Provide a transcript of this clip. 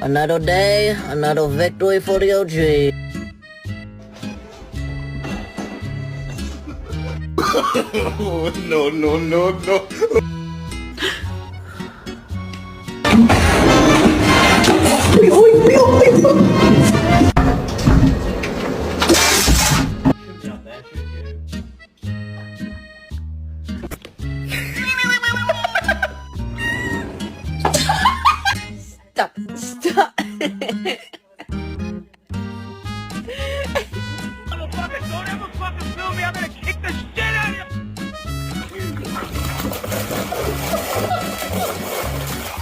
Another day, another victory for the OG. No, no, no, no. Stop.